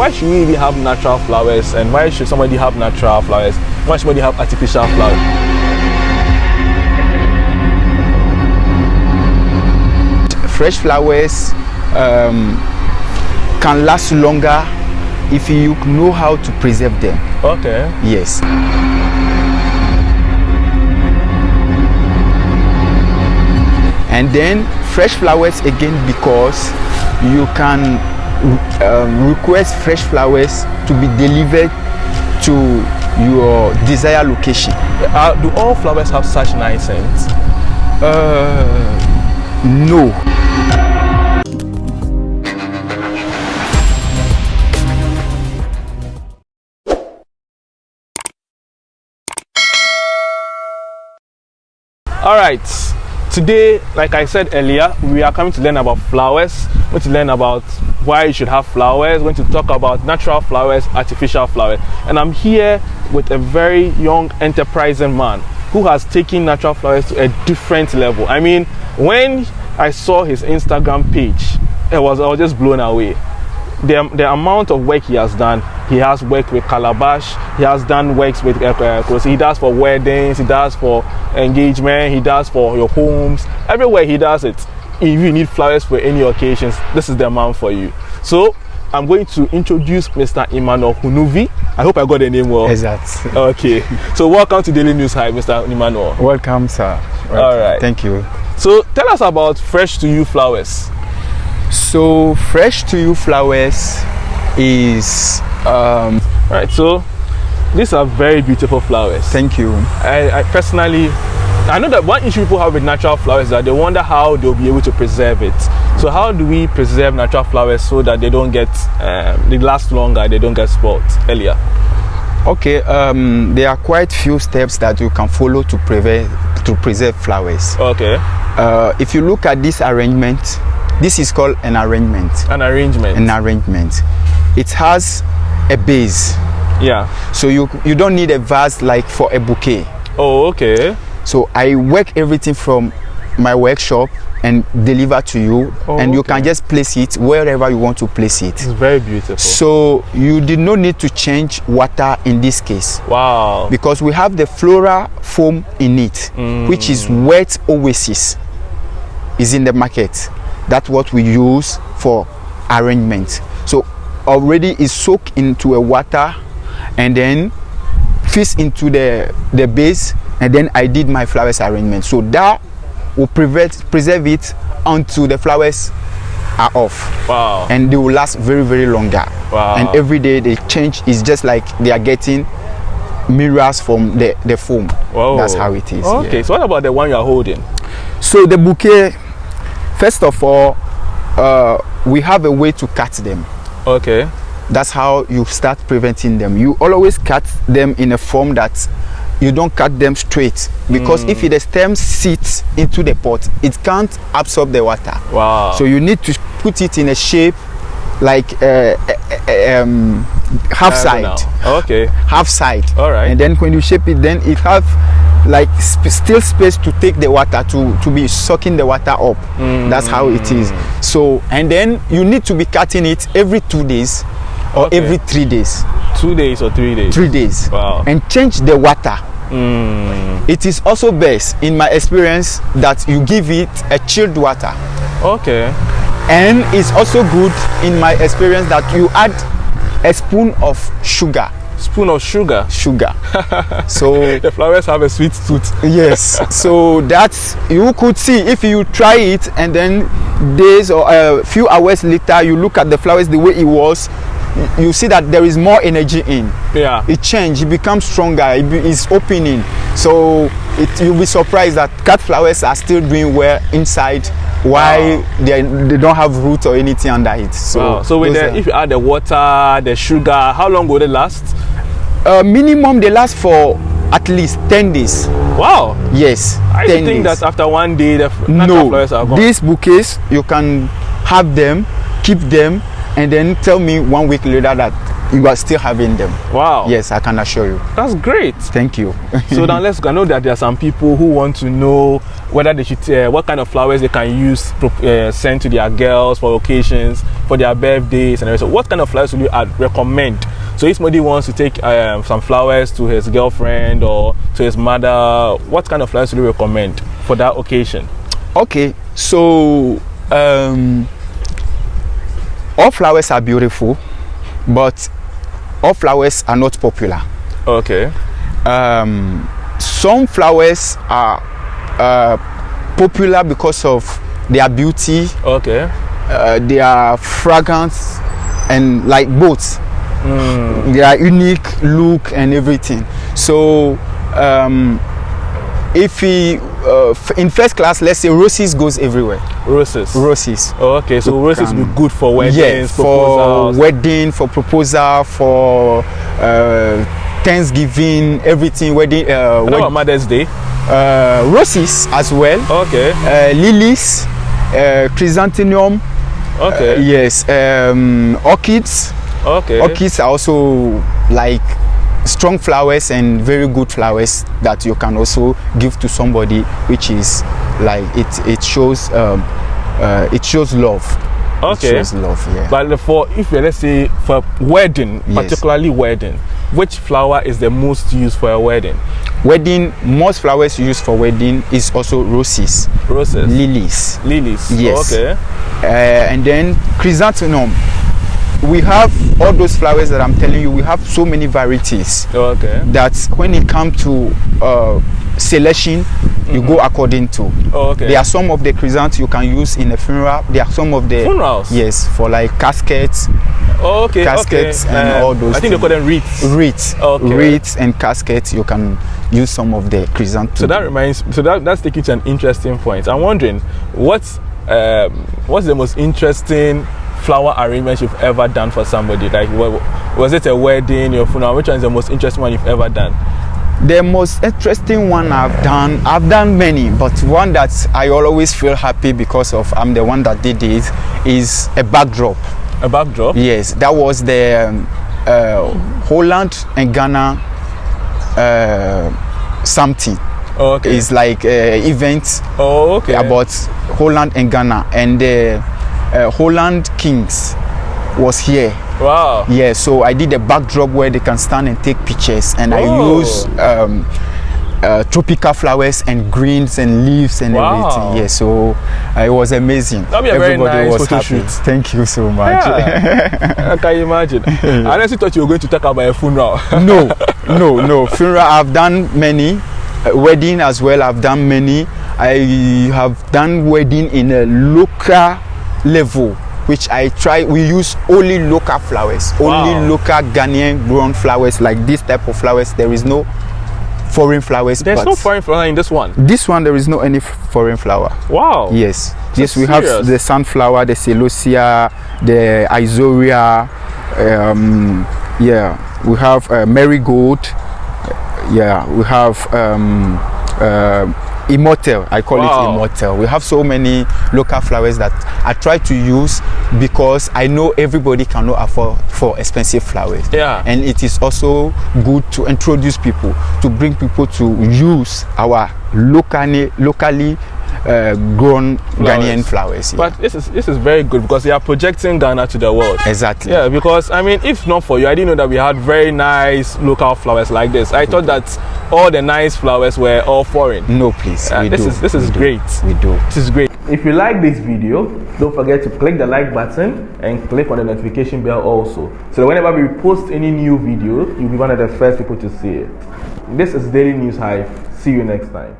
why should we even have natural flowers, and why should somebody have natural flowers? Why should somebody have artificial flowers? Fresh flowers can last longer if you know how to preserve them. Okay. Yes. And then fresh flowers again, because you can request fresh flowers to be delivered to your desired location. Do all flowers have such nice scents? No. All right. Today, like I said earlier, we are coming to learn about flowers. We're going to learn about why you should have flowers. We're going to talk about natural flowers, artificial flowers. And I'm here with a very young, enterprising man who has taken natural flowers to a different level. I mean, when I saw his Instagram page, I was just blown away. The amount of work he has done. He has worked with calabash, he has done works with he does for weddings, he does for engagement, he does for your homes, everywhere he does it. If you need flowers for any occasions, this is the man for you. So I'm going to introduce Mr. Emmanuel Hunuvi. I hope I got the name well. Exactly. Okay. So welcome to Daily News High, Mr. Emmanuel. Welcome, sir. Welcome. All right. Thank you. So tell us about fresh2uflowers. So fresh2uflowers is right, so these are very beautiful flowers. Thank you. I personally, I know that one issue people have with natural flowers is that they wonder how they'll be able to preserve it. So how do we preserve natural flowers so that they don't get they last longer, they don't get spoiled earlier? Okay, there are quite few steps that you can follow to preserve flowers. Okay. If you look at this arrangement, this is called an arrangement. An arrangement. An arrangement. It has a base. Yeah. So you don't need a vase like for a bouquet. Oh, okay. So I work everything from my workshop and deliver to you, and you can just place it wherever you want to place it. It's very beautiful. So you did not need to change water in this case. Wow. Because we have the flora foam in it, which is wet oasis. Is in the market. That's what we use for arrangement. So already it's soaked into a water and then fits into the base, and then I did my flowers arrangement. So that will preserve it until the flowers are off. Wow. And they will last very, very longer. Wow. And every day they change. It's just like they are getting mirrors from the foam. Whoa. That's how it is. Okay, yeah. So what about the one you are holding? So the bouquet, first of all, we have a way to cut them. Okay. That's how you start preventing them. You always cut them in a form that you don't cut them straight, because if the stem sits into the pot, it can't absorb the water. Wow. So you need to put it in a shape like half side. Okay. Half side. All right. And then when you shape it, then it have like still space to take the water, to be sucking the water up. That's how it is. So, and then you need to be cutting it every 2 days or every 3 days. 2 days or 3 days? 3 days. Wow. And change the water. It is also best, in my experience, that you give it a chilled water. Okay. And it's also good, in my experience, that you add a spoon of sugar. Spoon of sugar? Sugar. So the flowers have a sweet tooth. Yes. So that's, you could see if you try it, and then days or a few hours later you look at the flowers the way it was, you see that there is more energy in. Yeah. It changed, it becomes stronger, it's opening. So you'll be surprised that cut flowers are still doing well inside, why they don't have root or anything under it. So, so with if you add the water, the sugar, how long will they last? Minimum they last for at least 10 days. Wow. Yes. I think that after 1 day the flowers are gone. These bouquets you can have them, keep them, and then tell me 1 week later that you are still having them. Wow. Yes, I can assure you. That's great. Thank you. So now let's go. I know that there are some people who want to know whether they should, what kind of flowers they can use, send to their girls for occasions, for their birthdays and everything. So what kind of flowers would you recommend? So if somebody wants to take some flowers to his girlfriend or to his mother, what kind of flowers would you recommend for that occasion? Okay, so all flowers are beautiful, but all flowers are not popular. Okay. Some flowers are popular because of their beauty. Okay. Their fragrance, and like both. Their unique look and everything. So if we in first class, let's say roses goes everywhere. Roses. Oh, okay, so roses be good for weddings, yes, proposals. for wedding, for proposal, for Thanksgiving, everything. Wedding. What about Mother's Day? Roses as well. Okay. Lilies, chrysanthemum. Okay. Yes. Orchids. Okay. Orchids are also like strong flowers and very good flowers that you can also give to somebody, which is like it shows love. Okay. It shows love, yeah. But let's say for wedding, Yes. particularly wedding, which flower is the most used for a wedding? Wedding, most flowers used for wedding is also roses. Lilies. Yes. Yes. Okay. And then chrysanthemum. We have all those flowers that I'm telling you. We have so many varieties. Okay. That when it comes to selection, you go according to. Okay. There are some of the chrysanthemums you can use in a funeral. There are some of the funerals. Yes, for like caskets. Okay. Caskets and all those. I think they call them wreaths. Wreaths. Okay. Wreaths and caskets. You can use some of the chrysanthemums. So that's taking to an interesting point. I'm wondering what's the most interesting flower arrangement you've ever done for somebody? Like, was it a wedding, your funeral? Which one is the most interesting one you've ever done? The most interesting one I've done many, but one that I always feel happy because of I'm the one that did it, is a backdrop. A backdrop? Yes, that was the Holland and Ghana something. Okay. It's like event about Holland and Ghana, and the Holland Kings was here. Wow. Yeah, so I did a backdrop where they can stand and take pictures, and I use tropical flowers and greens and leaves and everything. Yeah, so it was amazing. That'd be a Everybody very nice was photo happy. shoot. Thank you so much. Yeah. I can imagine. I honestly thought you were going to talk about a funeral. No. Funeral, I've done many. Wedding as well, I've done many. I have done wedding in a local level, which we use only local flowers, only local Ghanaian grown flowers, like this type of flowers. There is no foreign flowers. There's no foreign flower in this one. This one, there is no any foreign flower. Wow. Yes. Yes, we serious? have the sunflower, the celosia, the isoria. We have marigold. We have immortal. I call it immortal. We have so many local flowers that I try to use because I know everybody cannot afford for expensive flowers. Yeah. And it is also good to introduce people, to bring people to use our locally grown Ghanaian flowers. But this is very good because they are projecting Ghana to the world. Exactly. Yeah, because I mean, if not for you, I didn't know that we had very nice local flowers like this. I thought that all the nice flowers were all foreign. No, please. This is great. We do. This is great. If you like this video, don't forget to click the like button and click on the notification bell also. So that whenever we post any new video, you'll be one of the first people to see it. This is Daily News Hive. See you next time.